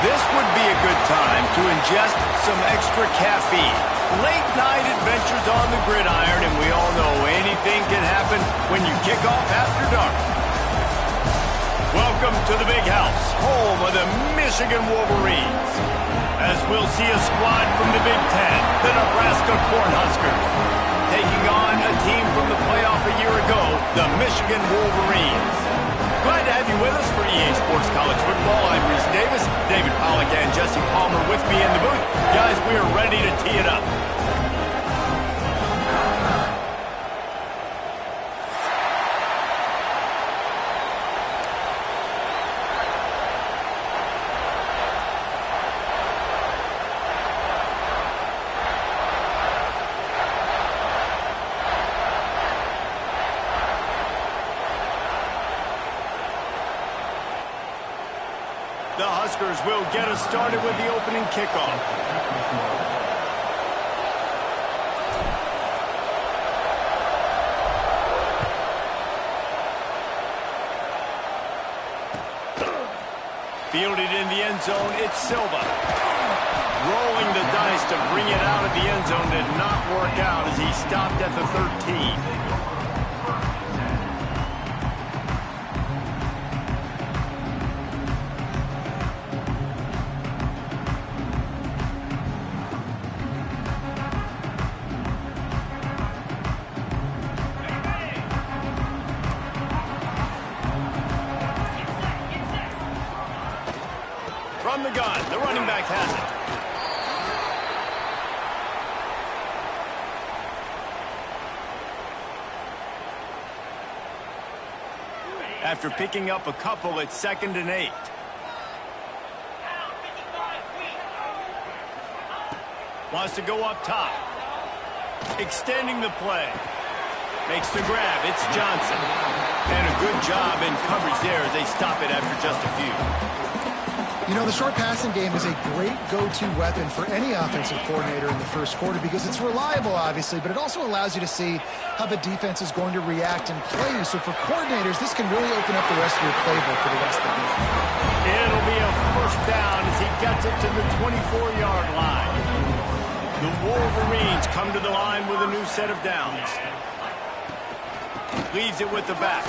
This would be a good time to ingest some extra caffeine. Late night adventures on the gridiron, and we all know anything can happen when you kick off after dark. Welcome to the Big House, home of the Michigan Wolverines. As we'll see a squad from the Big Ten, the Nebraska Cornhuskers, taking on a team from the playoff a year ago, the Michigan Wolverines. Glad to have you with us for EA Sports College Football. I'm Reese Davis, David Pollack, and Jesse Palmer with me in the booth. Guys, we are ready to tee it up. The Huskers will get us started with the opening kickoff. Fielded in the end zone, it's Silva. Rolling the dice to bring it out of the end zone did not work out as he stopped at the 13. From the gun, the running back has it. After picking up a couple, it's 2nd and 8. Wants to go up top. Extending the play. Makes the grab. It's Johnson. And a good job in coverage there as they stop it after just a few. You know, the short passing game is a great go-to weapon for any offensive coordinator in the first quarter because it's reliable, obviously, but it also allows you to see how the defense is going to react and play you. So for coordinators, this can really open up the rest of your playbook for the rest of the game. It'll be a first down as he gets it to the 24-yard line. The Wolverines come to the line with a new set of downs. Leaves it with the back.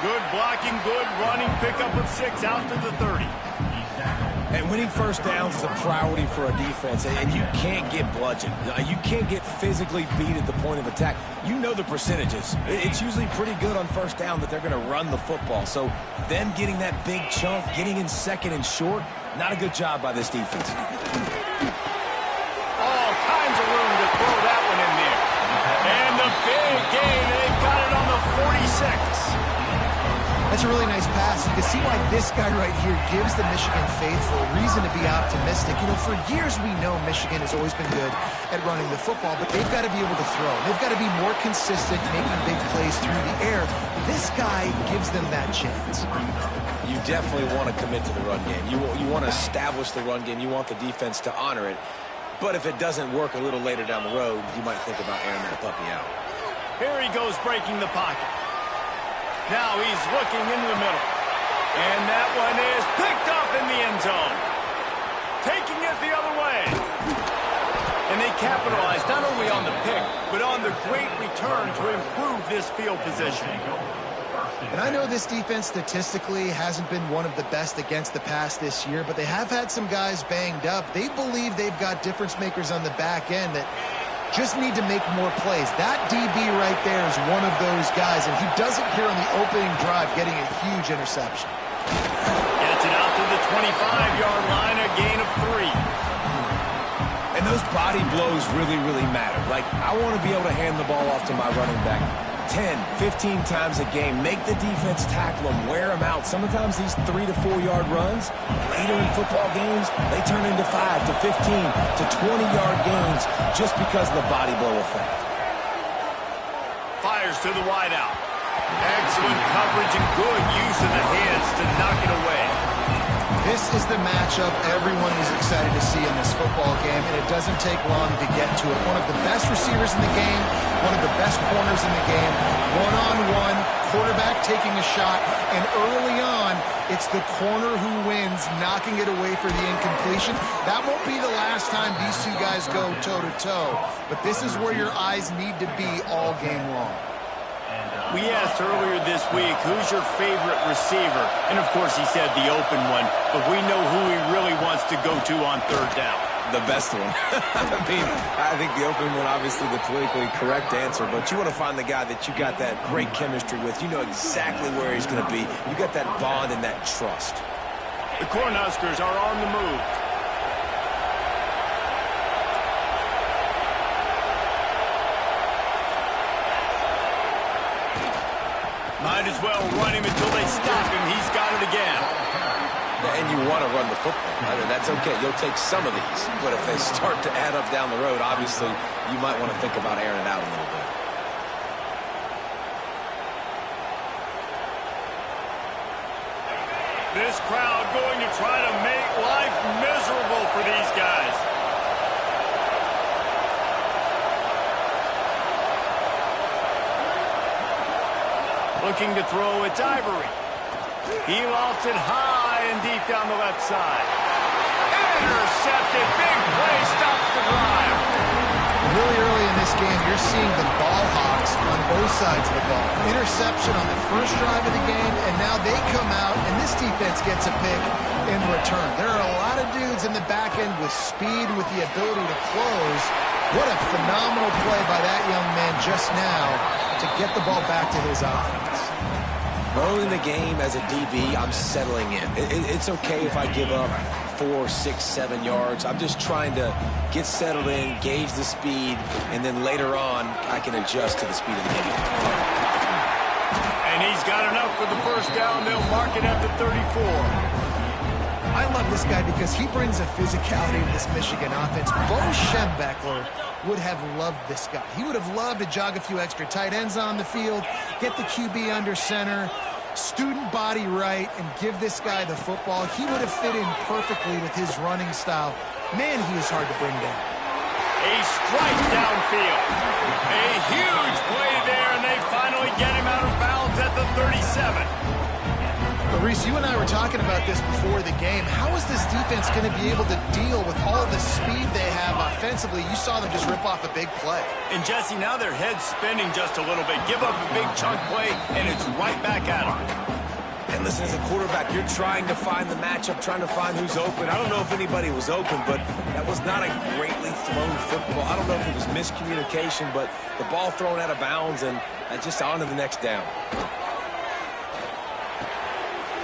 Good blocking, good running, pickup of 6 out to the 30. And winning first downs is a priority for a defense, and you can't get bludgeoned. You can't get physically beat at the point of attack. You know the percentages. It's usually pretty good on first down that they're going to run the football. So them getting that big chunk, getting in 2nd and short, not a good job by this defense. All kinds of room to throw that one in there. And the big gain, they've got it on the 46. That's a really nice pass. You can see why this guy right here gives the Michigan faithful a reason to be optimistic. You know, for years we know Michigan has always been good at running the football, but they've got to be able to throw. They've got to be more consistent making big plays through the air. This guy gives them that chance. You definitely want to commit to the run game. You want to establish the run game. You want the defense to honor it. But if it doesn't work a little later down the road, you might think about airing that puppy out. Here he goes breaking the pocket. Now he's looking into the middle. And that one is picked up in the end zone. Taking it the other way. And they capitalized not only on the pick, but on the great return to improve this field position. And I know this defense statistically hasn't been one of the best against the pass this year, but they have had some guys banged up. They believe they've got difference makers on the back end that just need to make more plays. That DB right there is one of those guys, and he does it here on the opening drive, getting a huge interception. Gets it out to the 25-yard line, a gain of 3. And those body blows really, really matter. Like, I want to be able to hand the ball off to my running back 10, 15 times a game. Make the defense tackle them, wear them out. Sometimes these 3 to 4 yard runs, later in football games, they turn into 5 to 15 to 20-yard gains just because of the body blow effect. Fires to the wideout. Excellent coverage and good use of the hands to knock it away. This is the matchup everyone is excited to see in this football game, and it doesn't take long to get to it. One of the best receivers in the game, one of the best corners in the game, one-on-one, quarterback taking a shot, and early on, it's the corner who wins, knocking it away for the incompletion. That won't be the last time these two guys go toe-to-toe, but this is where your eyes need to be all game long. We asked earlier this week, who's your favorite receiver? And, of course, he said the open one, but we know who he really wants to go to on third down. The best one. I think the open one, obviously the politically correct answer, but you want to find the guy that you got that great chemistry with. You know exactly where he's going to be. You got that bond and that trust. The Cornhuskers are on the move. Might as well run him until they stop him. He's got it again. And you want to run the football. That's okay. You'll take some of these. But if they start to add up down the road, obviously, you might want to think about airing it out a little bit. This crowd going to try to make life miserable for these guys. Looking to throw, it's Ivory. He lofts it high and deep down the left side. Intercepted. Big play stops the drive. Really early in this game, you're seeing the ball hawks on both sides of the ball. Interception on the first drive of the game, and now they come out, and this defense gets a pick in return. There are a lot of dudes in the back end with speed, with the ability to close. What a phenomenal play by that young man just now to get the ball back to his offense. Early in the game as a DB, I'm settling in. It's okay if I give up 4, 6, 7 yards. I'm just trying to get settled in, gauge the speed, and then later on, I can adjust to the speed of the game. And he's got enough for the first down. They'll mark it at the 34. I love this guy because he brings a physicality to this Michigan offense. Bo Schembechler would have loved this guy. He would have loved to jog a few extra tight ends on the field, get the QB under center, student body right, and give this guy the football. He would have fit in perfectly with his running style. Man, he is hard to bring down. A strike downfield. A huge play there, and they finally get him out of bounds at the 37. But Reese, you and I were talking about this before the game. How is this defense going to be able to deal with all the speed they have offensively? You saw them just rip off a big play. And Jesse, now their head's spinning just a little bit. Give up a big chunk play, and it's right back at them. And listen, as a quarterback, you're trying to find the matchup, trying to find who's open. I don't know if anybody was open, but that was not a greatly thrown football. I don't know if it was miscommunication, but the ball thrown out of bounds, and just on to the next down.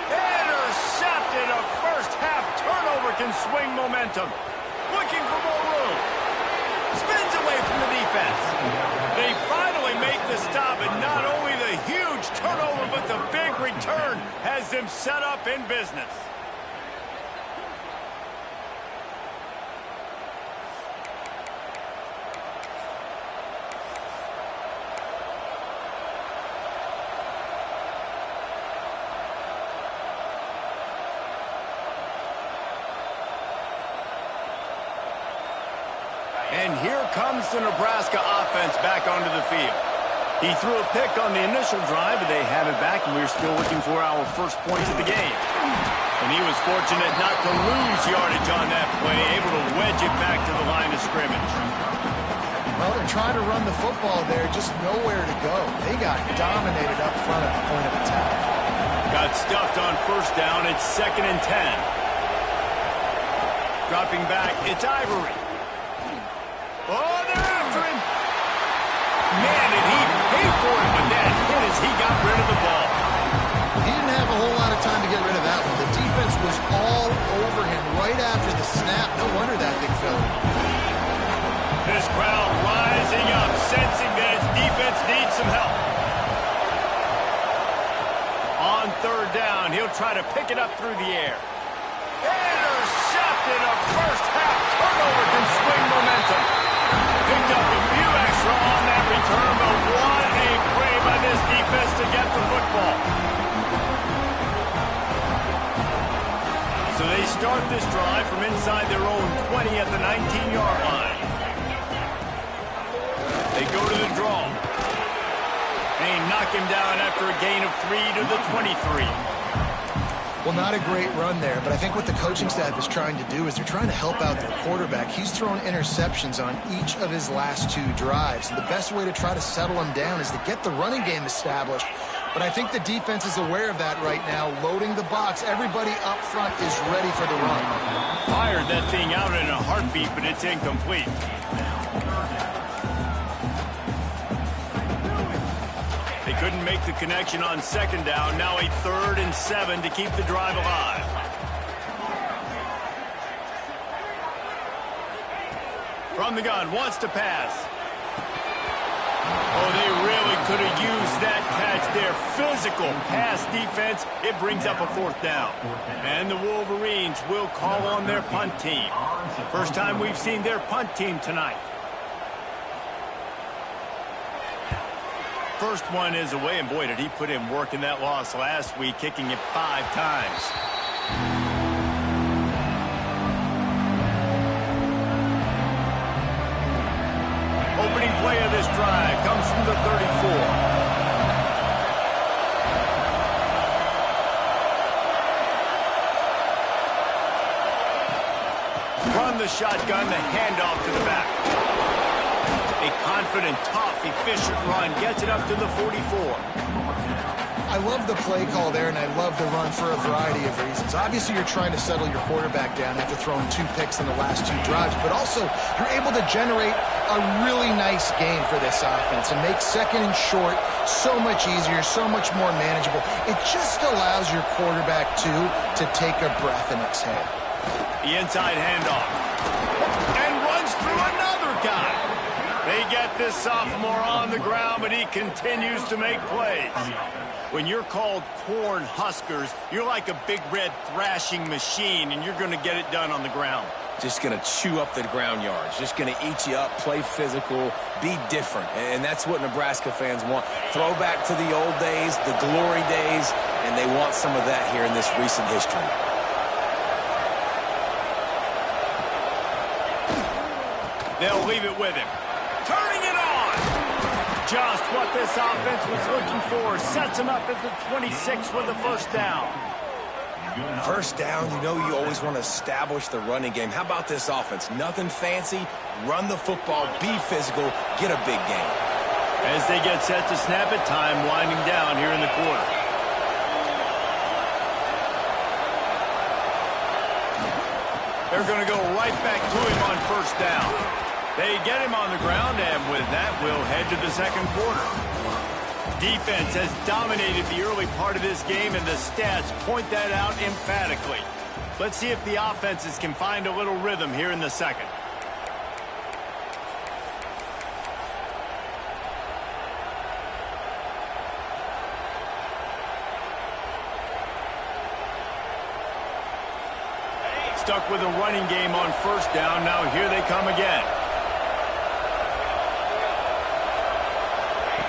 Intercepted. A first-half turnover can swing momentum. Looking for more room. Spins away from the defense. They finally make the stop, and not only the huge turnover, but the big return has them set up in business. And here comes the Nebraska offense back onto the field. He threw a pick on the initial drive, but they have it back, and we're still looking for our first points of the game. And he was fortunate not to lose yardage on that play, able to wedge it back to the line of scrimmage. Well, they're trying to run the football there, just nowhere to go. They got dominated up front at the point of attack. Got stuffed on first down. It's 2nd and 10. Dropping back, it's Ivory. Oh, they're after him. Man, did he pay for it, but that hit as he got rid of the ball. He didn't have a whole lot of time to get rid of that one. The defense was all over him right after the snap. No wonder that big fella. This crowd rising up, sensing that its defense needs some help. On third down, he'll try to pick it up through the air. Intercepted. A first-half turnover can swing momentum. Picked up a few extra on that return, but what a play by this defense to get the football. So they start this drive from inside their own 20 at the 19-yard line. They go to the draw. They knock him down after a gain of 3 to the 23. Well, not a great run there, but I think what the coaching staff is trying to do is they're trying to help out their quarterback. He's thrown interceptions on each of his last 2 drives. And the best way to try to settle him down is to get the running game established. But I think the defense is aware of that right now, loading the box. Everybody up front is ready for the run. Fired that thing out in a heartbeat, but it's incomplete. They couldn't make the connection on second down. Now a 3rd and 7 to keep the drive alive. From the gun, wants to pass. Oh, they really could have used that catch there. Physical pass defense. It brings up a 4th down. And the Wolverines will call on their punt team. First time we've seen their punt team tonight. First one is away, and boy, did he put in work in that loss last week, kicking it 5 times. Opening play of this drive comes from the 34. Run the shotgun, the handoff to the back. A confident, tough, efficient run gets it up to the 44. I love the play call there, and I love the run for a variety of reasons. Obviously, you're trying to settle your quarterback down after throwing 2 picks in the last 2 drives, but also you're able to generate a really nice game for this offense and make second and short so much easier, so much more manageable. It just allows your quarterback, too, to take a breath and exhale. The inside handoff. And runs through another guy. They get this sophomore on the ground, but he continues to make plays. When you're called Corn Huskers, you're like a big red thrashing machine, and you're going to get it done on the ground. Just going to chew up the ground yards. Just going to eat you up, play physical, be different. And that's what Nebraska fans want. Throw back to the old days, the glory days, and they want some of that here in this recent history. They'll leave it with him. Turning it on! Just what this offense was looking for. Sets him up at the 26 with a 1st down. First down, you know you always want to establish the running game. How about this offense? Nothing fancy. Run the football, be physical, get a big game. As they get set to snap it, time winding down here in the quarter. They're going to go right back to him on 1st down. They get him on the ground, and with that, we'll head to the second quarter. Defense has dominated the early part of this game, and the stats point that out emphatically. Let's see if the offenses can find a little rhythm here in the second. Stuck with a running game on 1st down. Now here they come again.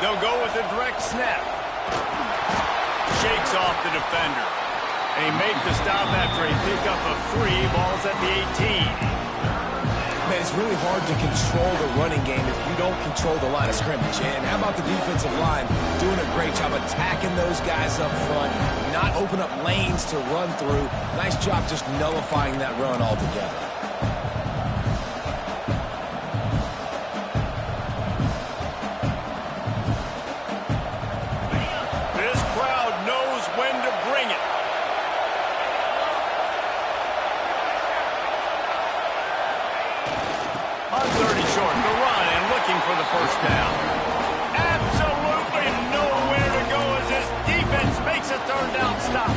They'll go with a direct snap. Shakes off the defender. They make the stop after a pickup of 3. Ball's at the 18. Man, it's really hard to control the running game if you don't control the line of scrimmage. And how about the defensive line doing a great job attacking those guys up front, not open up lanes to run through. Nice job just nullifying that run altogether. For the 1st down. Absolutely nowhere to go as this defense makes a 3rd down stop.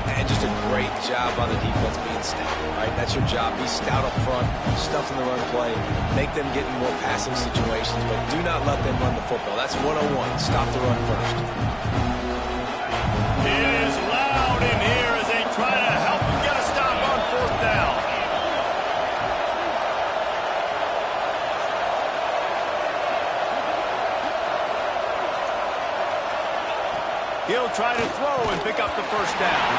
And just a great job by the defense being stout, right? That's your job. Be stout up front, stuff in the run play, make them get in more passing situations, but do not let them run the football. That's 101. Stop the run first. It is loud in here as they try to help them get a stop on 4th down. He'll try to throw and pick up the 1st down.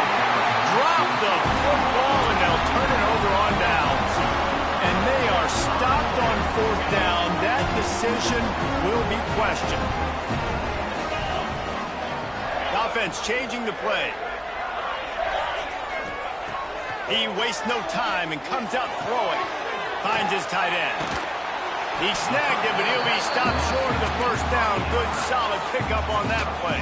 Drop the football, and they'll turn it over on downs. And they are stopped on 4th down. That decision will be questioned. defense changing the play. He wastes no time and comes out throwing. Finds his tight end. He snagged it, but he'll be stopped short of the first down. Good, solid pickup on that play.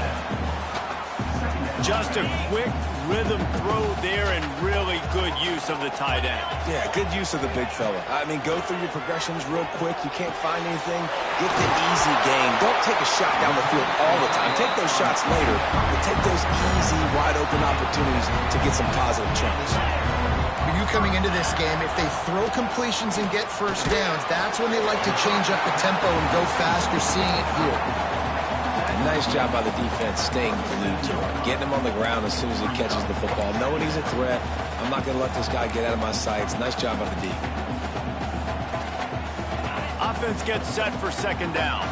Just a quick rhythm throw there and really good use of the tight end. Yeah, good use of the big fella. I mean, go through your progressions real quick. You can't find anything. Get the easy gain. Don't take a shot down the field all the time. Take those shots later, but take those easy, wide-open opportunities to get some positive chunks. You coming into this game, if they throw completions and get first downs, that's when they like to change up the tempo and go fast. You're seeing it here. Nice job by the defense staying glued to him. Getting him on the ground as soon as he catches the football. Knowing he's a threat. I'm not going to let this guy get out of my sights. Nice job by the D. Offense gets set for second down.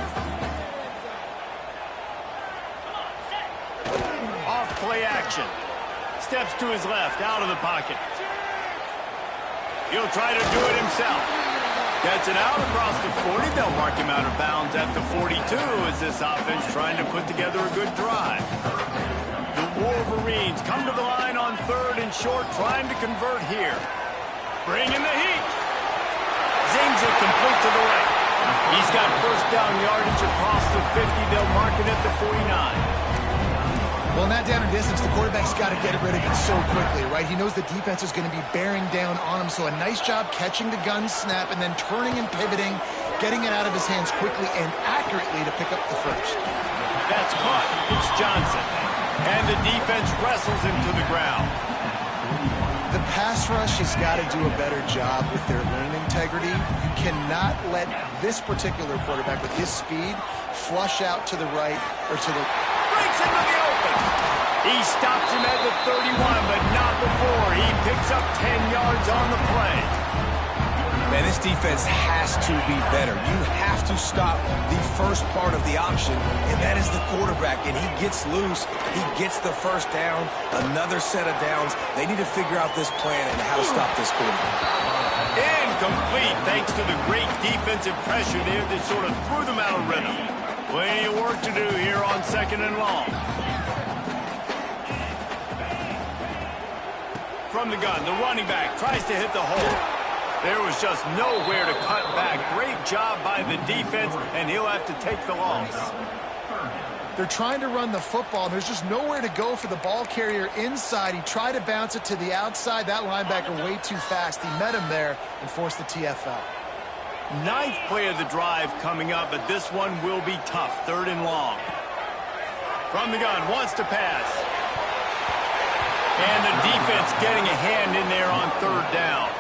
Off play action. Steps to his left, out of the pocket. He'll try to do it himself. Gets it out across the 40. They'll mark him out of bounds at the 42 as this offense trying to put together a good drive. The Wolverines come to the line on third and short, trying to convert here. Bringing the heat. Zings it complete to the right. He's got first down yardage across the 50. They'll mark it at the 49. Well, in that down and distance, the quarterback's got to get rid of it so quickly, right? He knows the defense is going to be bearing down on him, so a nice job catching the gun snap and then turning and pivoting, getting it out of his hands quickly and accurately to pick up the first. That's caught. It's Johnson. And the defense wrestles him to the ground. The pass rush has got to do a better job with their lane integrity. You cannot let this particular quarterback with his speed flush out to the right or to the... Breaks into the open. He stops him at the 31, but not before. He picks up 10 yards on the play. Man, this defense has to be better. You have to stop the first part of the option, and that is the quarterback. And he gets loose. He gets the first down, another set of downs. They need to figure out this plan and how to stop this quarterback. Incomplete, thanks to the great defensive pressure there that sort of threw them out of rhythm. Plenty of work to do here on second and long. From the gun, the running back tries to hit the hole. There was just nowhere to cut back. Great job by the defense, and he'll have to take the loss. They're trying to run the football, and there's just nowhere to go for the ball carrier inside. He tried to bounce it to the outside. That linebacker way too fast. He met him there and forced the TFL. Ninth play of the drive coming up, but this one will be tough. Third and long. From the gun, wants to pass. And the defense getting a hand in there on third down.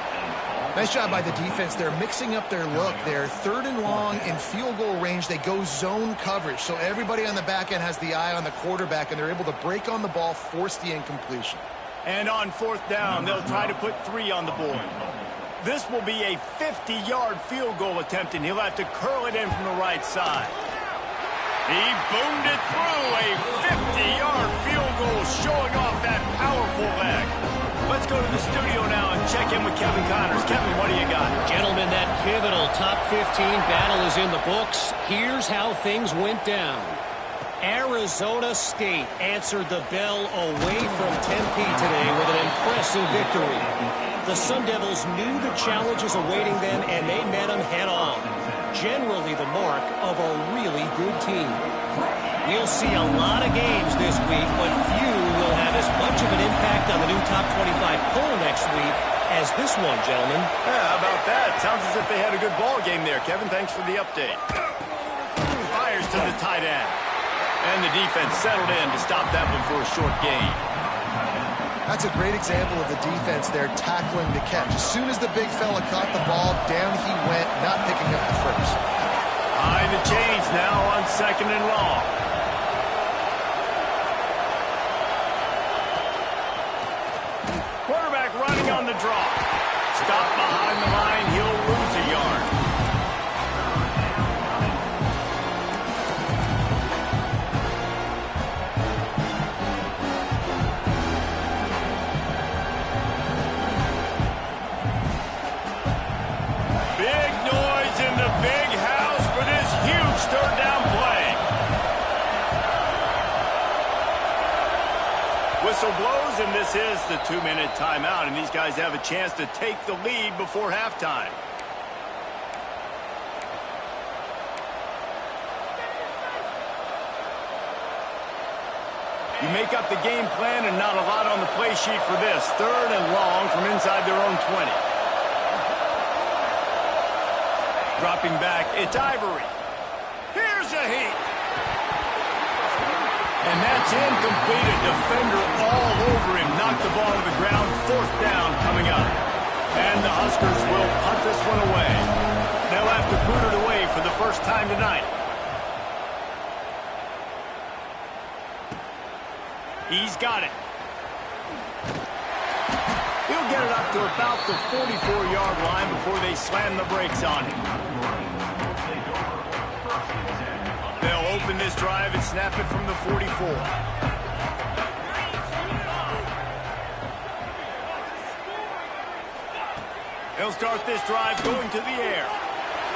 Nice job by the defense. They're mixing up their look. They're third and long in field goal range. They go zone coverage, so everybody on the back end has the eye on the quarterback, and they're able to break on the ball, force the incompletion. And on fourth down, they'll try to put 3 on the board. This will be a 50-yard field goal attempt, and he'll have to curl it in from the right side. He boomed it through. A 50-yard field goal showing off that powerful leg. Let's go to the studio now and check in with Kevin Connors. Kevin, what do you got? Gentlemen, that pivotal top 15 battle is in the books. Here's how things went down. Arizona State answered the bell away from Tempe today with an impressive victory. The Sun Devils knew the challenges awaiting them, and they met them head-on. Generally the mark of a really good team. We'll see a lot of games this week, but few will have as much of an impact on the new top 25 poll next week as this one, gentlemen. Yeah, how about that? Sounds as if they had a good ball game there. Kevin, thanks for the update. Fires to the tight end. And the defense settled in to stop that one for a short gain. That's a great example of the defense there tackling the catch. As soon as the big fella caught the ball, down he went, not picking up the first. High the chains now on second and long. Quarterback running on the draw. Stop behind the line. He'll lose a yard. Big noise in the big house for this huge third down play. This is the 2-minute timeout, and these guys have a chance to take the lead before halftime. You make up the game plan and not a lot on the play sheet for this. 3rd and long from inside their own 20. Dropping back, it's Ivory. Here's a heat. And that's incomplete. A defender all over him. Knocked the ball to the ground. 4th down coming up. And the Huskers will punt this one away. They'll have to boot it away for the first time tonight. He's got it. He'll get it up to about the 44-yard line before they slam the brakes on him. They'll open this drive and snap it from the 44. They'll start this drive going to the air.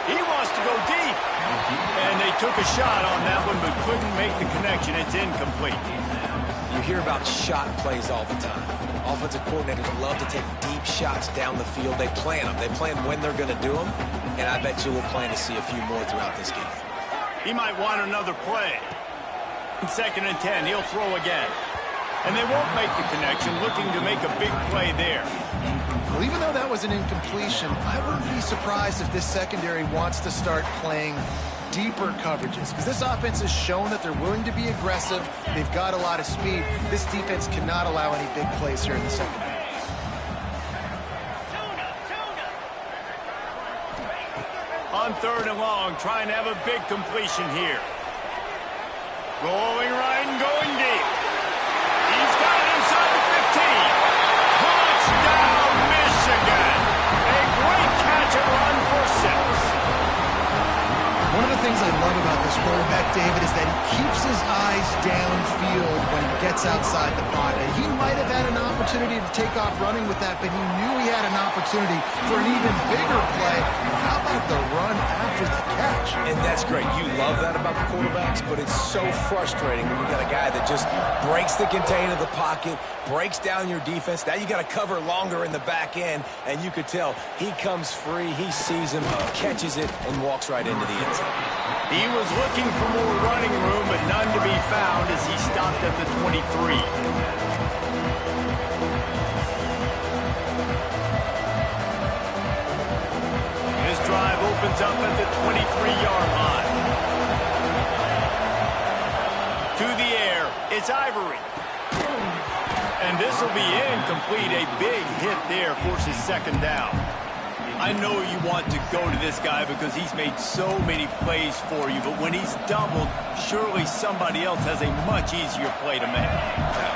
He wants to go deep. And they took a shot on that one but couldn't make the connection. It's incomplete. You hear about shot plays all the time. Offensive coordinators love to take deep shots down the field. They plan them. They plan when they're going to do them. And I bet you we'll plan to see a few more throughout this game. He might want another play. 2nd and 10, he'll throw again. And they won't make the connection, looking to make a big play there. Well, even though that was an incompletion, I wouldn't be surprised if this secondary wants to start playing deeper coverages, because this offense has shown that they're willing to be aggressive. They've got a lot of speed. This defense cannot allow any big plays here in the second half. On 3rd and long, trying to have a big completion here. Going right and going deep. He's got it inside the 15. Touchdown, Michigan. A great catch and run for 6. One of the things I love about this quarterback, David, is that he keeps his eyes downfield when he gets outside the pocket. He might have had an opportunity to take off running with that, but he knew he had an opportunity for an even bigger play. How about the run after the catch? And that's great. You love that about the quarterbacks, but it's so frustrating when you got a guy that just breaks the contain of the pocket, breaks down your defense. Now you got to cover longer in the back end, and you could tell he comes free, he sees him, catches it, and walks right into the end zone. He was looking for more running room, but none to be found as he stopped at the 23. This drive opens up at the 23-yard line. To the air, it's Ivory. And this will be incomplete. A big hit there forces 2nd down. I know you want to go to this guy because he's made so many plays for you, but when he's doubled, surely somebody else has a much easier play to make.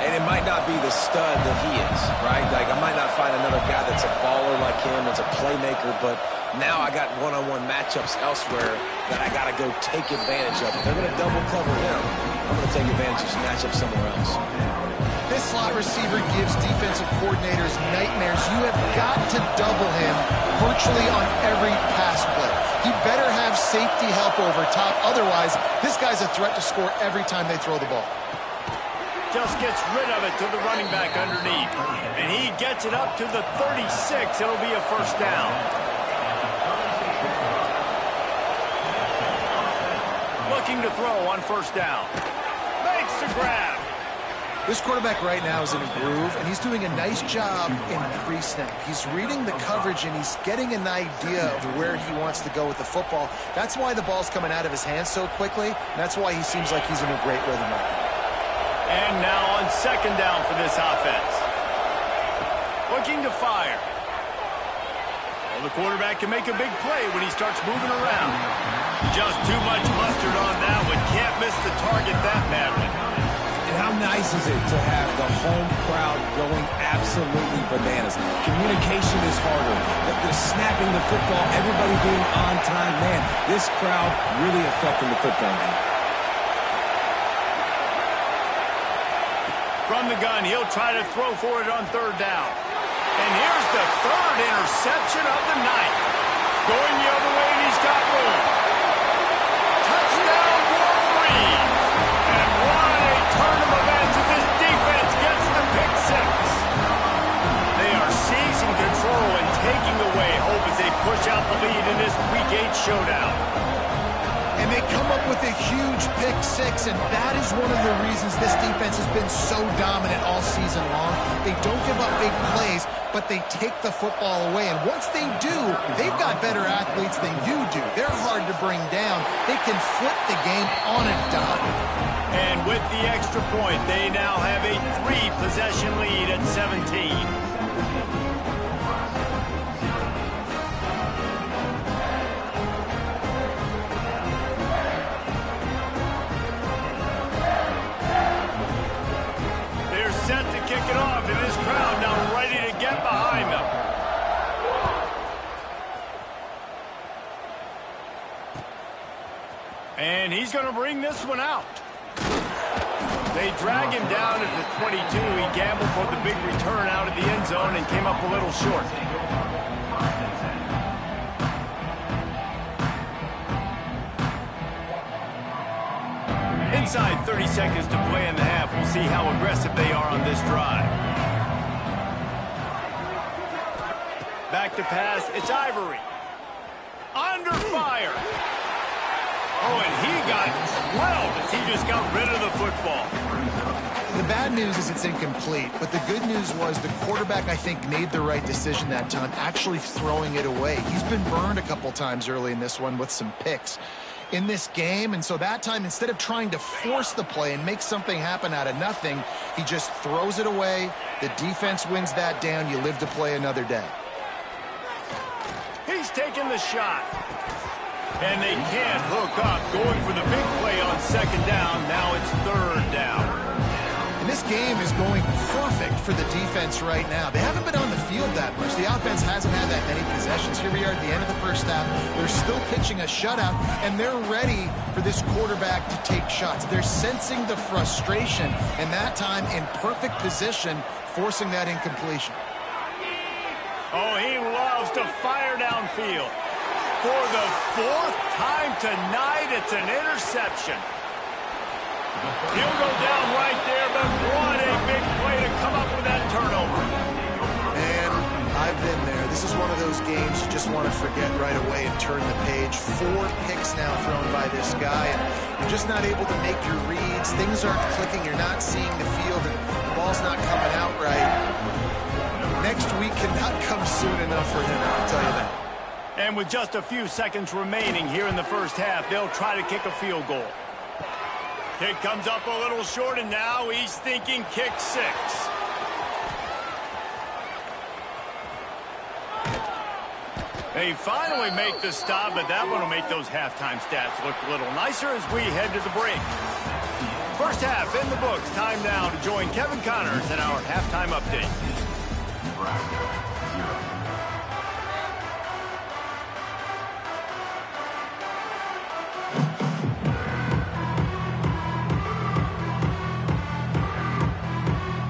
And it might not be the stud that he is, right? Like, I might not find another guy that's a baller like him, that's a playmaker, but now I got one-on-one matchups elsewhere that I got to go take advantage of. If they're going to double cover him, I'm going to take advantage of some matchups somewhere else. This slot receiver gives defensive coordinators nightmares. You have got to double him virtually on every pass play. He better have safety help over top. Otherwise, this guy's a threat to score every time they throw the ball. Just gets rid of it to the running back underneath. And he gets it up to the 36. It'll be a 1st down. Looking to throw on 1st down. Makes the grab. This quarterback right now is in a groove, and he's doing a nice job in pre-snap. He's reading the coverage, and he's getting an idea of where he wants to go with the football. That's why the ball's coming out of his hands so quickly, and that's why he seems like he's in a great rhythm right now. And now on 2nd down for this offense. Looking to fire. Well, the quarterback can make a big play when he starts moving around. Just too much mustard on that one. Can't miss the target that badly. And how nice is it to have the home crowd going absolutely bananas? Communication is harder. They're snapping the football, everybody being on time. Man, this crowd really affecting the football game. From the gun, he'll try to throw for it on 3rd down. And here's the 3rd interception of the night. Going the other way, and he's got room. Touchdown, Wolverines! And what a turn of events as this defense gets the pick 6. And they come up with a huge pick six, and that is one of the reasons this defense has been so dominant all season long. They don't give up big plays, but they take the football away. And once they do, they've got better athletes than you do. They're hard to bring down. They can flip the game on a dime. And with the extra point, they now have a 3-possession lead at 17. Set to kick it off, and this crowd now ready to get behind them. And he's going to bring this one out. They drag him down at the 22. He gambled for the big return out of the end zone and came up a little short. Inside 30 seconds to play in the half. We'll see how aggressive they are on this drive. Back to pass. It's Ivory. Under fire. Oh, and he got drilled as he just got rid of the football. The bad news is it's incomplete, but the good news was the quarterback, I think, made the right decision that time, actually throwing it away. He's been burned a couple times early in this one with some picks in this game, and so that time, instead of trying to force the play and make something happen out of nothing, he just throws it away. The defense wins that down. You live to play another day. He's taking the shot. And they can't hook up, going for the big play on second down. Now it's third down. And this game is going perfect for the defense right now. They haven't been on the field that much. The offense hasn't had that many possessions. Here we are at the end of the first half. They're still pitching a shutout, and they're ready for this quarterback to take shots. They're sensing the frustration, and that time in perfect position, forcing that incompletion. Oh, he loves to fire downfield. For the 4th time tonight, it's an interception. He'll go down right there, but what a big play to come up with that turnover. And I've been there. This is one of those games you just want to forget right away and turn the page. 4 picks now thrown by this guy, and you're just not able to make your reads. Things aren't clicking. You're not seeing the field, and the ball's not coming out right. Next week cannot come soon enough for him, I'll tell you that. And with just a few seconds remaining here in the first half, they'll try to kick a field goal. Kick comes up a little short, and now he's thinking kick 6. They finally make the stop, but that one will make those halftime stats look a little nicer as we head to the break. First half in the books. Time now to join Kevin Connors in our halftime update.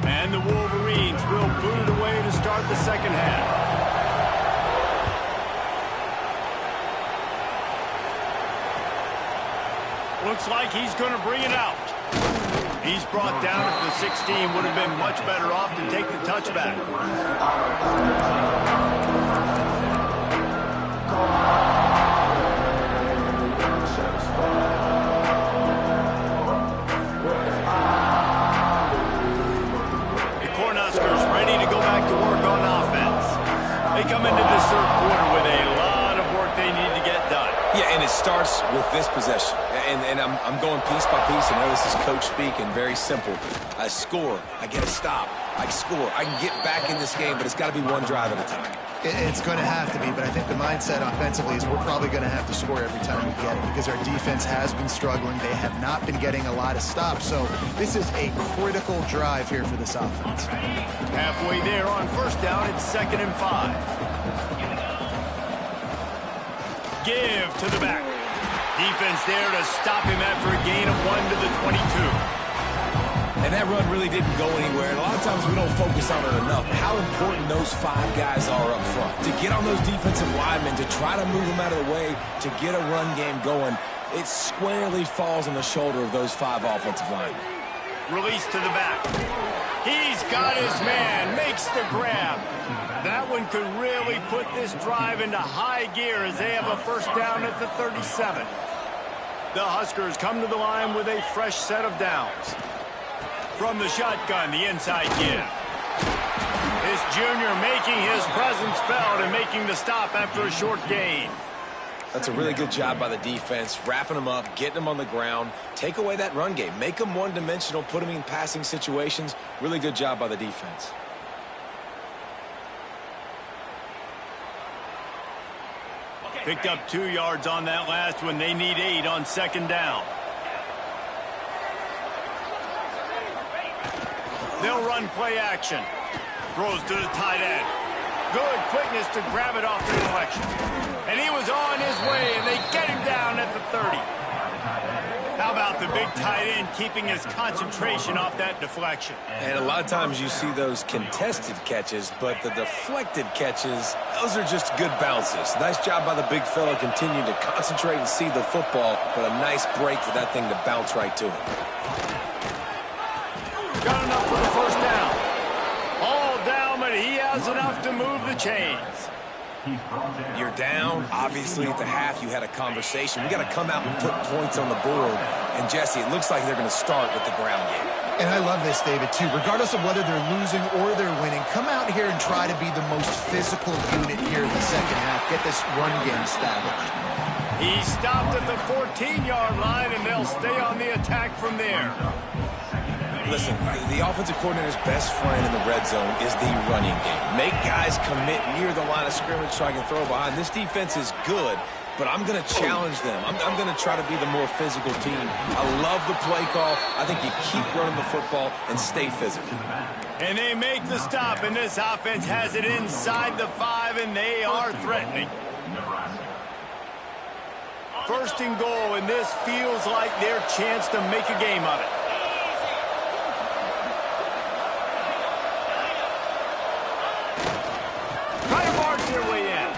And the Wolverines will boot it away to start the second half. Looks like he's going to bring it out. He's brought down at the 16. Would have been much better off to take the touchback. Ready to go back to work on offense. They come into this third quarter with a lot of work they need to get done. Yeah, and it starts with this possession. And I'm going piece by piece. I know this is coach speak and very simple. I score. I get a stop. I score. I can get back in this game, but it's got to be one drive at a time. It's going to have to be, but I think the mindset offensively is we're probably going to have to score every time we get it because our defense has been struggling. They have not been getting a lot of stops, so this is a critical drive here for this offense. Halfway there on first down, it's 2nd and 5. Give to the back. Defense there to stop him after a gain of 1 to the 22. And that run really didn't go anywhere. And a lot of times we don't focus on it enough. How important those 5 guys are up front. To get on those defensive linemen, to try to move them out of the way, to get a run game going, it squarely falls on the shoulder of those 5 offensive linemen. Release to the back. He's got his man. Makes the grab. That one could really put this drive into high gear as they have a first down at the 37. The Huskers come to the line with a fresh set of downs. From the shotgun, the inside give. This junior making his presence felt and making the stop after a short gain. That's a really good job by the defense, wrapping them up, getting them on the ground. Take away that run game. Make them one-dimensional, put them in passing situations. Really good job by the defense. Picked up 2 yards on that last one. They need 8 on second down. They'll run play action. Throws to the tight end. Good quickness to grab it off the deflection. And he was on his way, and they get him down at the 30. How about the big tight end keeping his concentration off that deflection? And a lot of times you see those contested catches, but the deflected catches, those are just good bounces. Nice job by the big fella continuing to concentrate and see the football, but a nice break for that thing to bounce right to him. Got enough for the first down. All down, but he has enough to move the chains. You're down. Obviously, at the half, you had a conversation. We got to come out and put points on the board. And, Jesse, it looks like they're going to start with the ground game. And I love this, David, too. Regardless of whether they're losing or they're winning, come out here and try to be the most physical unit here in the second half. Get this run game established. He stopped at the 14-yard line, and they'll stay on the attack from there. Listen, the offensive coordinator's best friend in the red zone is the running game. Make guys commit near the line of scrimmage so I can throw behind. This defense is good, but I'm going to challenge them. I'm going to try to be the more physical team. I love the play call. I think you keep running the football and stay physical. And they make the stop, and this offense has it inside the 5, and they are threatening. First and goal, and this feels like their chance to make a game of it. Trying to march their way in.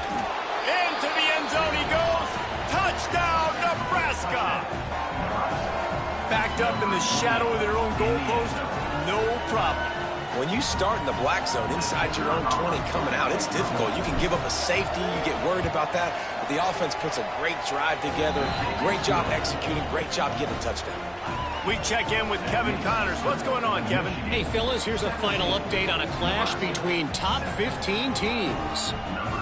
Into the end zone he goes. Touchdown, Nebraska. Backed up in the shadow of their own goalpost, no problem. When you start in the black zone inside your own 20 coming out, it's difficult. You can give up a safety. You get worried about that. But the offense puts a great drive together. Great job executing. Great job getting a touchdown. We check in with Kevin Connors. What's going on, Kevin? Hey, fellas, here's a final update on a clash between top 15 teams.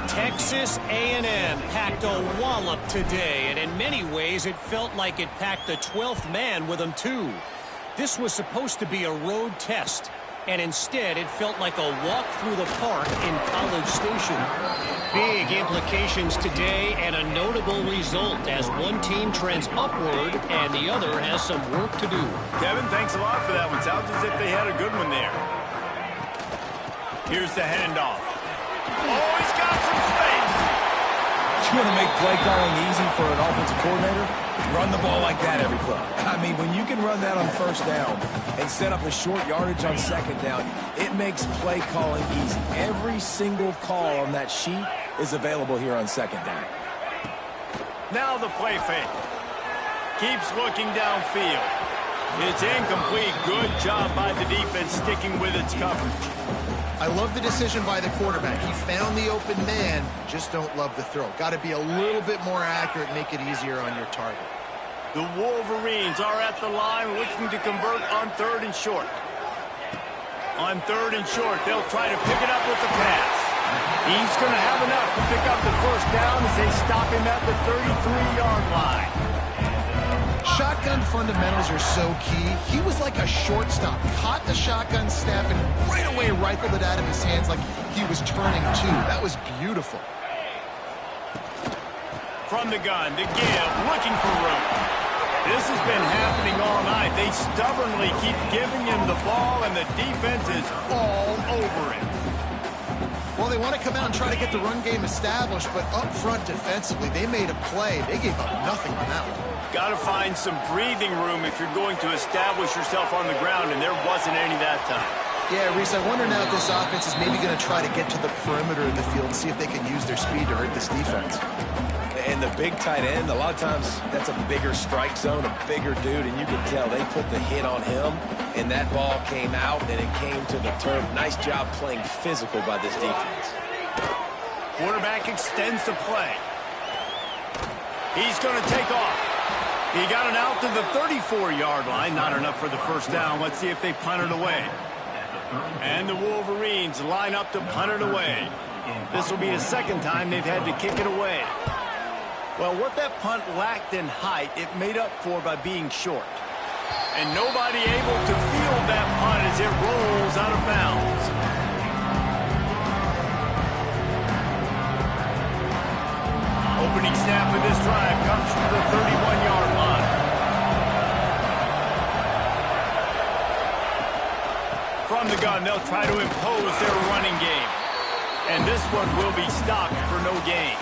Texas A&M packed a wallop today, and in many ways it felt like it packed the 12th man with them, too. This was supposed to be a road test, and instead it felt like a walk through the park in College Station. Big implications today and a notable result as one team trends upward and the other has some work to do. Kevin, thanks a lot for that one. Sounds as if they had a good one there. Here's the handoff. Oh, he's got some space. You want to make play calling easy for an offensive coordinator? Run the ball like that every play. I mean, when you can run that on first down and set up a short yardage on second down, it makes play calling easy. Every single call on that sheet is available here on second down. Now the play fake. Keeps looking downfield. It's incomplete. Good job by the defense sticking with its coverage. I love the decision by the quarterback. He found the open man, just don't love the throw. Got to be a little bit more accurate, make it easier on your target. The Wolverines are at the line looking to convert on 3rd and short. On 3rd and short, they'll try to pick it up with the pass. He's going to have enough to pick up the first down as they stop him at the 33-yard line. Shotgun fundamentals are so key. He was like a shortstop. Caught the shotgun snap and right away rifled it out of his hands like he was turning two. That was beautiful. From the gun to give, looking for room. This has been happening all night. They stubbornly keep giving him the ball, and the defense is all over it. Well, they want to come out and try to get the run game established, but up front defensively, they made a play. They gave up nothing on that one. Got to find some breathing room if you're going to establish yourself on the ground, and there wasn't any that time. Yeah, Reese, I wonder now if this offense is maybe going to try to get to the perimeter of the field and see if they can use their speed to hurt this defense. And the big tight end, a lot of times that's a bigger strike zone, a bigger dude, and you can tell they put the hit on him, and that ball came out, and it came to the turf. Nice job playing physical by this defense. Quarterback extends the play. He's going to take off. He got it out to the 34-yard line. Not enough for the first down. Let's see if they punt it away. And the Wolverines line up to punt it away. This will be the second time they've had to kick it away. Well, what that punt lacked in height, it made up for by being short. And nobody able to field that punt as it rolls out of bounds. Opening snap of this drive comes from the 31-yard line. From the gun, they'll try to impose their running game. And this one will be stopped for no gain.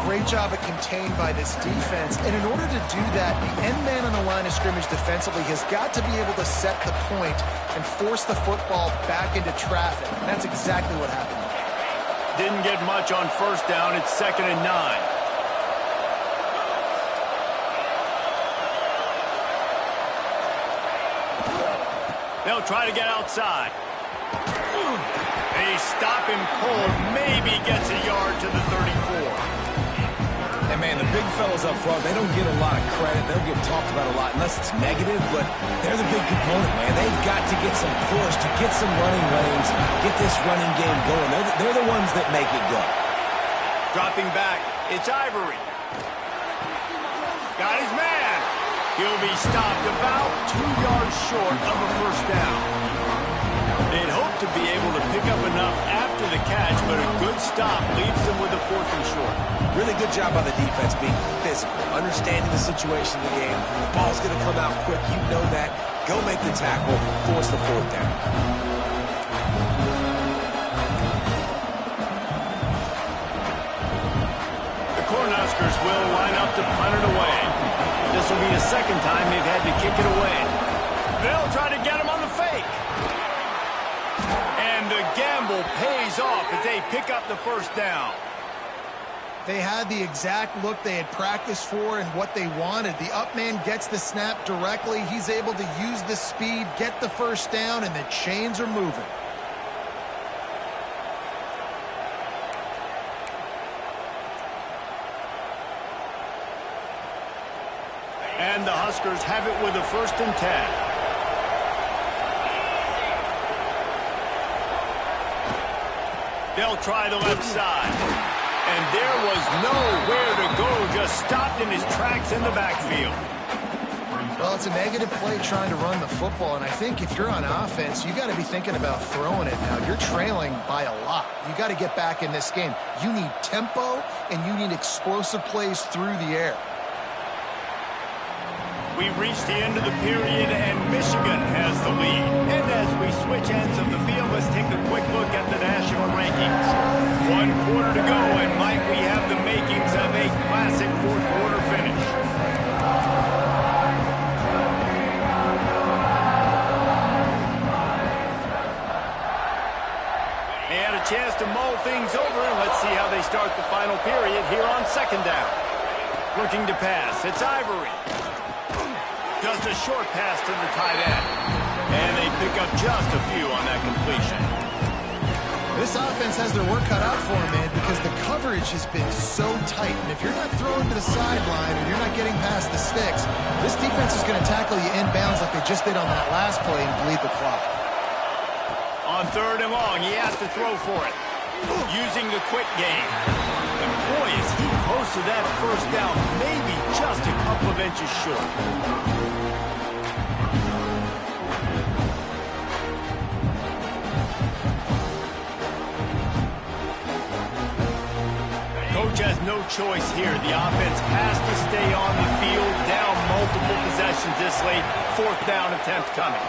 Great job at contained by this defense. And in order to do that, the end man on the line of scrimmage defensively has got to be able to set the point and force the football back into traffic. And that's exactly what happened. Didn't get much on first down. It's 2nd and 9. They'll try to get outside. They stop him cold. Maybe gets a yard to the 34. And, man, the big fellas up front, they don't get a lot of credit. They'll get talked about a lot unless it's negative, but they're the big component, man. They've got to get some push, to get some running lanes, get this running game going. They're the ones that make it go. Dropping back, it's Ivory. Got his man. He'll be stopped about 2 yards short of a first down. They'd hope to be able to pick up enough after the catch, but a good stop leaves them with a 4th and short. Really good job by the defense being physical, understanding the situation of the game. The ball's going to come out quick. You know that. Go make the tackle, force the 4th down. The Cornhuskers will line up to punt it away. This will be the second time they've had to kick it away. They'll try to get him on the fake. And the gamble pays off as they pick up the first down. They had the exact look they had practiced for and what they wanted. The up man gets the snap directly. He's able to use the speed, get the first down, and the chains are moving. And the Huskers have it with a 1st and 10. They'll try the left side. And there was nowhere to go, just stopped in his tracks in the backfield. Well, it's a negative play trying to run the football, and I think if you're on offense, you got to be thinking about throwing it now. You're trailing by a lot. You got to get back in this game. You need tempo, and you need explosive plays through the air. We've reached the end of the period, and Michigan has the lead. And as we switch ends of the field, let's take a quick look at the national rankings. 1 quarter to go, and might we have the makings of a classic 4th quarter finish. They had a chance to mull things over, and let's see how they start the final period here on 2nd down. Looking to pass, it's Ivory. Just a short pass to the tight end. And they pick up just a few on that completion. This offense has their work cut out for them, man, because the coverage has been so tight. And if you're not throwing to the sideline or you're not getting past the sticks, this defense is going to tackle you inbounds like they just did on that last play and bleed the clock. On 3rd and long, he has to throw for it. Using the quick game. And boy, is he close to that first down, maybe just a couple of inches short. Coach has no choice here. The offense has to stay on the field, down multiple possessions this late. 4th down attempt coming.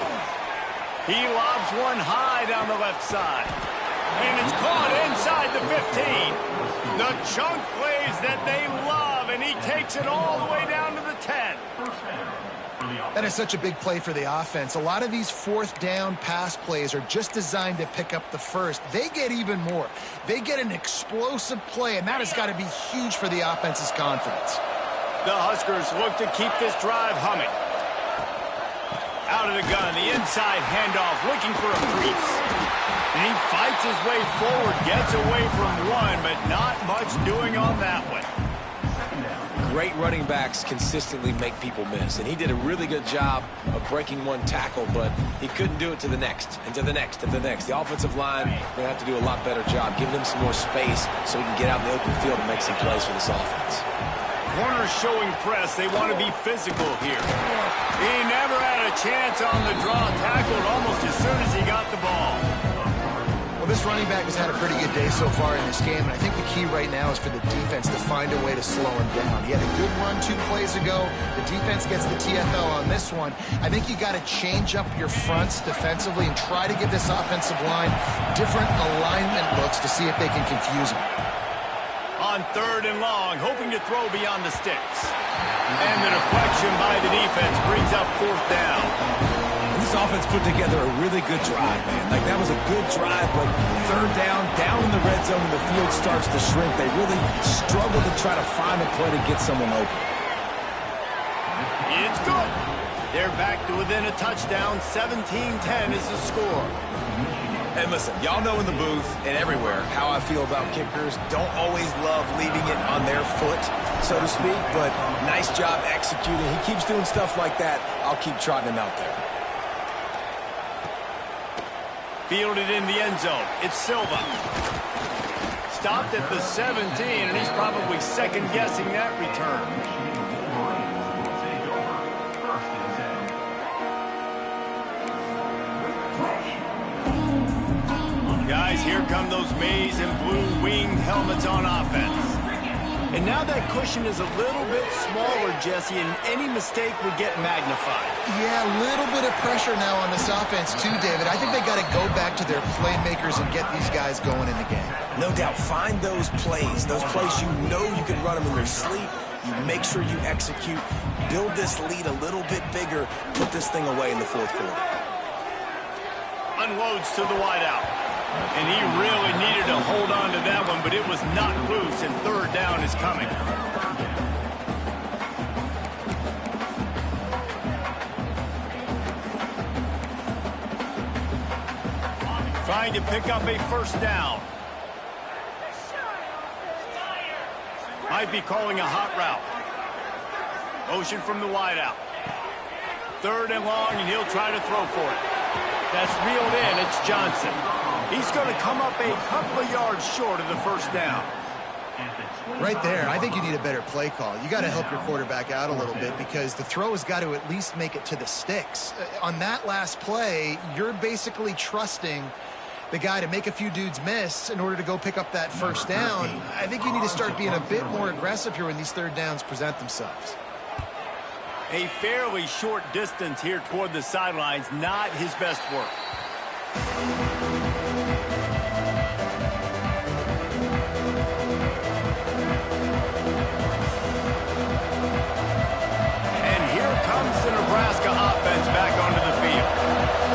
He lobs one high down the left side. And it's caught inside the 15. The chunk plays that they love, and he takes it all the way down to the 10. That is such a big play for the offense. A lot of these 4th down pass plays are just designed to pick up the first. They get even more. They get an explosive play, and that has got to be huge for the offense's confidence. The Huskers look to keep this drive humming. Out of the gun, the inside handoff, looking for a crease. And he fights his way forward, gets away from one, but not much doing on that one. great running backs consistently make people miss, and he did a really good job of breaking one tackle, but he couldn't do it to the next, and to the next, and to the next. The offensive line going to have to do a lot better job, giving him some more space so he can get out in the open field and make some plays for this offense. Corners showing press. They want to be physical here. He never had a chance on the draw, tackled almost as soon as he got the ball. Well, this running back has had a pretty good day so far in this game, and I think the key right now is for the defense to find a way to slow him down. He had a good run 2 plays ago. The defense gets the TFL on this one. I think you got to change up your fronts defensively and try to give this offensive line different alignment looks to see if they can confuse him. On 3rd and long, hoping to throw beyond the sticks. And the deflection by the defense brings up 4th down. This offense put together a really good drive, man. Like, that was a good drive, but 3rd down in the red zone, and the field starts to shrink. They really struggle to try to find a play to get someone open. It's good. They're back to within a touchdown. 17-10 is the score. And listen, y'all know in the booth and everywhere how I feel about kickers. Don't always love leaving it on their foot, so to speak, but nice job executing. He keeps doing stuff like that. I'll keep trotting him out there. Fielded in the end zone. It's Silva. Stopped at the 17, and he's probably second-guessing that return. Guys, here come those maize and blue winged helmets on offense. And now that cushion is a little bit smaller, Jesse, and any mistake would get magnified. Yeah, a little bit of pressure now on this offense too, David. I think they got to go back to their playmakers and get these guys going in the game. No doubt. Find those plays you know you can run them in your sleep. You make sure you execute. Build this lead a little bit bigger. Put this thing away in the 4th quarter. Unloads to the wideout. And he really needed to hold on to that one, but it was not loose, and 3rd down is coming. Trying to pick up a 1st down. Might be calling a hot route. Motion from the wideout. 3rd and long, and he'll try to throw for it. That's reeled in. It's Johnson. He's going to come up a couple of yards short of the 1st down. Right there, I think you need a better play call. You got to help your quarterback out a little bit because the throw has got to at least make it to the sticks. On that last play, you're basically trusting the guy to make a few dudes miss in order to go pick up that 1st down. I think you need to start being a bit more aggressive here when these 3rd downs present themselves. A fairly short distance here toward the sidelines, not his best work. And here comes the Nebraska offense back onto the field.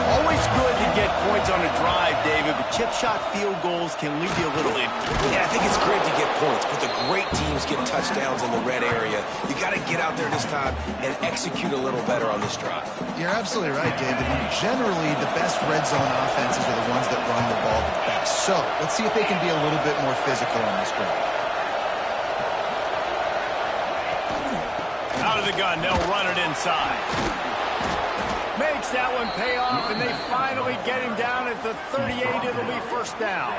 Always good to get points on a drive, David, but chip shot field goals can leave you a little empty. Yeah, I think it's great to get points, but the great teams get touchdowns in the red area. You got to get out there this time and execute a little better on this drive. You're absolutely right, David. And generally, the best red zone offenses are the ones that run the ball the best. So let's see if they can be a little bit more physical on this drive. Out of the gun, they'll run it inside. Makes that one pay off, and they finally get him down at the 38. It'll be 1st down.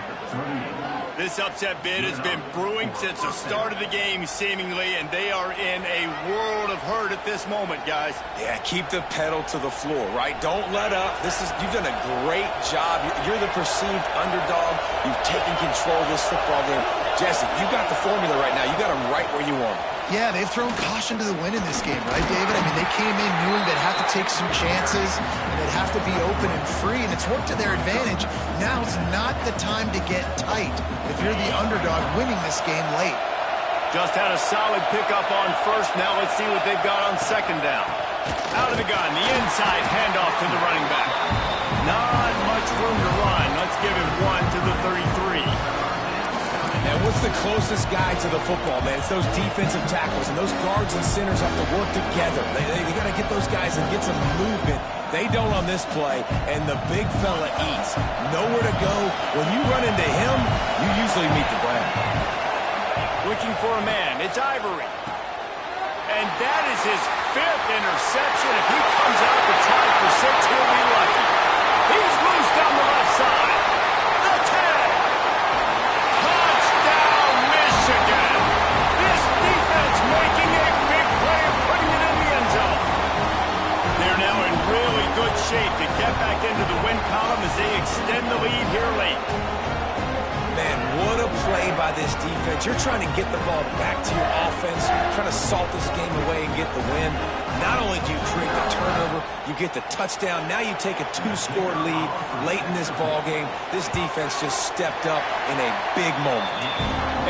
This upset bid has been brewing since the start of the game, seemingly, and they are in a world of hurt at this moment, guys. Yeah, keep the pedal to the floor, right? Don't let up. You've done a great job. You're the perceived underdog. You've taken control of this football game. Jesse, you got the formula right now. You got them right where you want them. Yeah, they've thrown caution to the wind in this game, right, David? I mean, they came in knowing they'd have to take some chances, and they'd have to be open and free, and it's worked to their advantage. Now's not the time to get tight if you're the underdog winning this game late. Just had a solid pickup on 1st. Now let's see what they've got on 2nd down. Out of the gun, the inside handoff to the running back. Not much room to run. Let's give him 1 to the 33. And what's the closest guy to the football, man? It's those defensive tackles, and those guards and centers have to work together. They got to get those guys and get some movement. They don't on this play, and the big fella eats. Nowhere to go. When you run into him, you usually meet the ground. Looking for a man. It's Ivory. And that is his 5th interception. If he comes out to try for 6, he'll be lucky. He's loose down the left side. The 10. Touchdown, Michigan. This defense making a big play and putting it in the end zone. They're now in really good shape to get back into the win column as they extend the lead here late. Man, what a play by this defense. You're trying to get the ball back to your offense, trying to salt this game away and get the win. Not only do you create the turnover, you get the touchdown. Now you take a 2-score lead late in this ball game. This defense just stepped up in a big moment.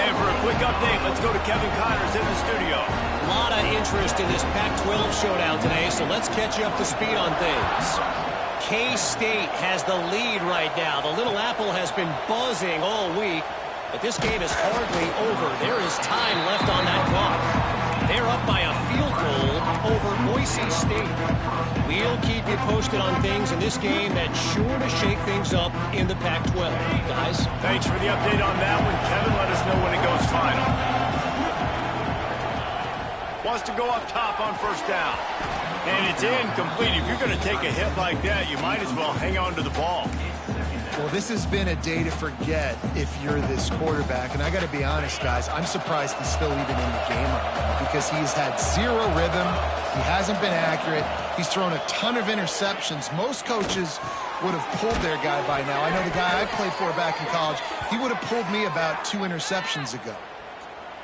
And for a quick update, let's go to Kevin Connors in the studio. A lot of interest in this Pac-12 showdown today, so let's catch you up to speed on things. K-State has the lead right now. The Little Apple has been buzzing all week, but this game is hardly over. There is time left on that clock. They're up by a field goal over Boise State. We'll keep you posted on things in this game that's sure to shake things up in the Pac-12. Guys? Thanks for the update on that one. Kevin, let us know when it goes final. Wants to go up top on first down. And it's incomplete. If you're going to take a hit like that, you might as well hang on to the ball. Well, this has been a day to forget if you're this quarterback. And I got to be honest, guys, I'm surprised he's still even in the game right now because he's had zero rhythm. He hasn't been accurate. He's thrown a ton of interceptions. Most coaches would have pulled their guy by now. I know the guy I played for back in college, he would have pulled me about 2 interceptions ago.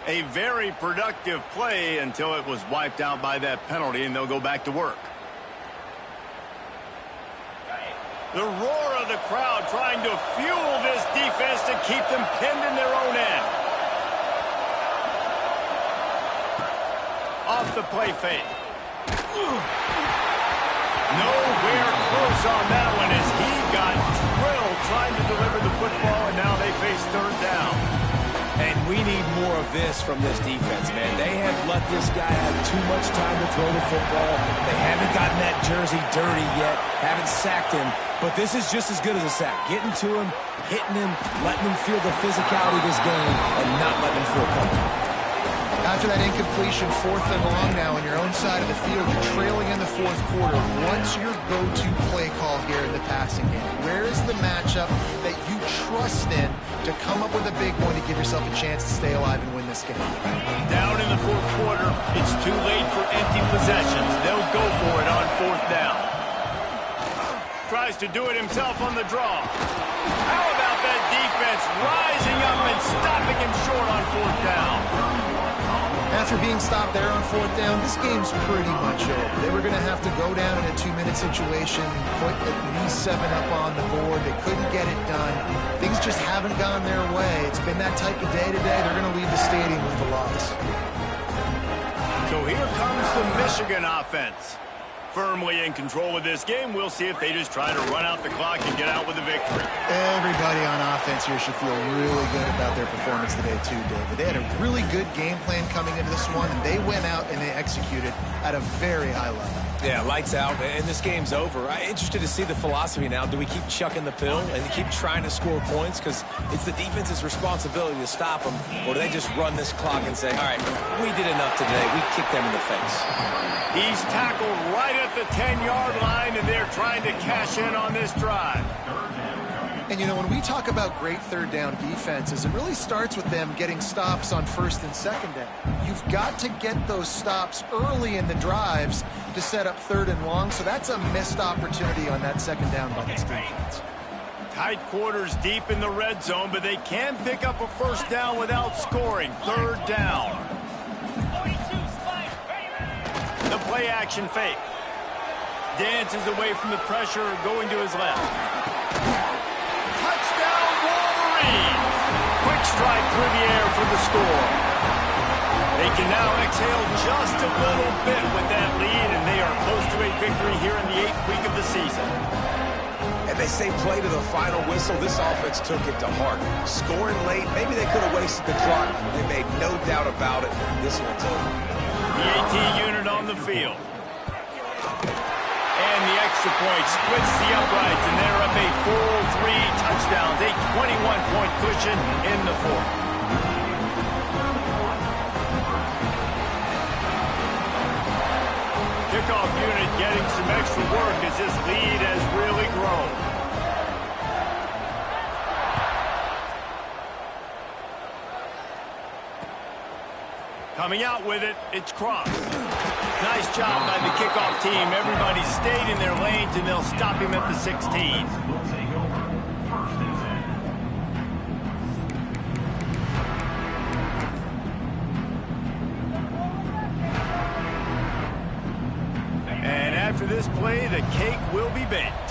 A very productive play until it was wiped out by that penalty, and they'll go back to work. The roar of the crowd trying to fuel this defense to keep them pinned in their own end. Off the play fake. Nowhere close on that one as he got drilled trying to deliver the football, and now they face third down. And we need more of this from this defense, man. They have let this guy have too much time to throw the football. They haven't gotten that jersey dirty yet, haven't sacked him. But this is just as good as a sack. Getting to him, hitting him, letting him feel the physicality of this game, and not letting him feel comfortable. After that incompletion, 4th and long now on your own side of the field, you're trailing in the 4th quarter. What's your go-to play call here in the passing game? Where is the matchup that you trust in to come up with a big one to give yourself a chance to stay alive and win this game? Down in the 4th quarter, it's too late for empty possessions. They'll go for it on 4th down. Tries to do it himself on the draw. How about that defense rising up and stopping him short on 4th down? After being stopped there on 4th down, this game's pretty much over. They were going to have to go down in a 2-minute situation, put at least 7 up on the board. They couldn't get it done. Things just haven't gone their way. It's been that type of day today. They're going to leave the stadium with the loss. So here comes the Michigan offense. Firmly in control of this game. We'll see if they just try to run out the clock and get out with a victory. Everybody on offense here should feel really good about their performance today too, David. They had a really good game plan coming into this one, and they went out and they executed at a very high level. Yeah, lights out, and this game's over. I'm interested to see the philosophy now. Do we keep chucking the pill and keep trying to score points? Because it's the defense's responsibility to stop them. Or do they just run this clock and say, all right, we did enough today. We kicked them in the face. He's tackled right at the 10-yard line, and they're trying to cash in on this drive. And, you know, when we talk about great 3rd down defenses, it really starts with them getting stops on 1st and 2nd down. You've got to get those stops early in the drives to set up 3rd and long, so that's a missed opportunity on that 2nd down by this defense. Tight quarters deep in the red zone, but they can pick up a 1st down without scoring. 3rd down. The play action fake. Dances away from the pressure, going to his left. Touchdown, Wolverines! Quick strike through the air for the score. They can now exhale just a little bit with that lead, and they are close to a victory here in the 8th week of the season. And they say play to the final whistle. This offense took it to heart. Scoring late, maybe they could have wasted the clock. They made no doubt about it. This one's over. The AT unit on the field. And the extra point splits the uprights, and they're up a full 3 touchdowns, a 21-point cushion in the 4th. getting some extra work as this lead has really grown. Coming out with it, it's crossed. Nice job by the kickoff team. Everybody stayed in their lanes, and they'll stop him at the 16. And after this play, the cake will be baked.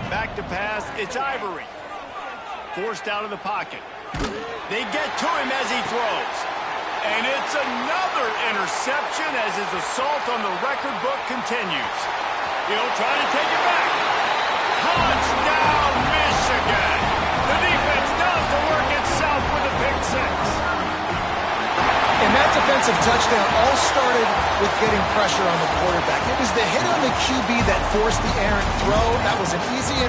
Back to pass, it's Ivory. Forced out of the pocket. They get to him as he throws. And it's another interception as his assault on the record book continues. He'll try to take it back. Touchdown, Michigan! The defense does the work itself with a pick six. And that defensive touchdown all started with getting pressure on the quarterback. It was the hit on the QB that forced the errant throw. That was an easy interception.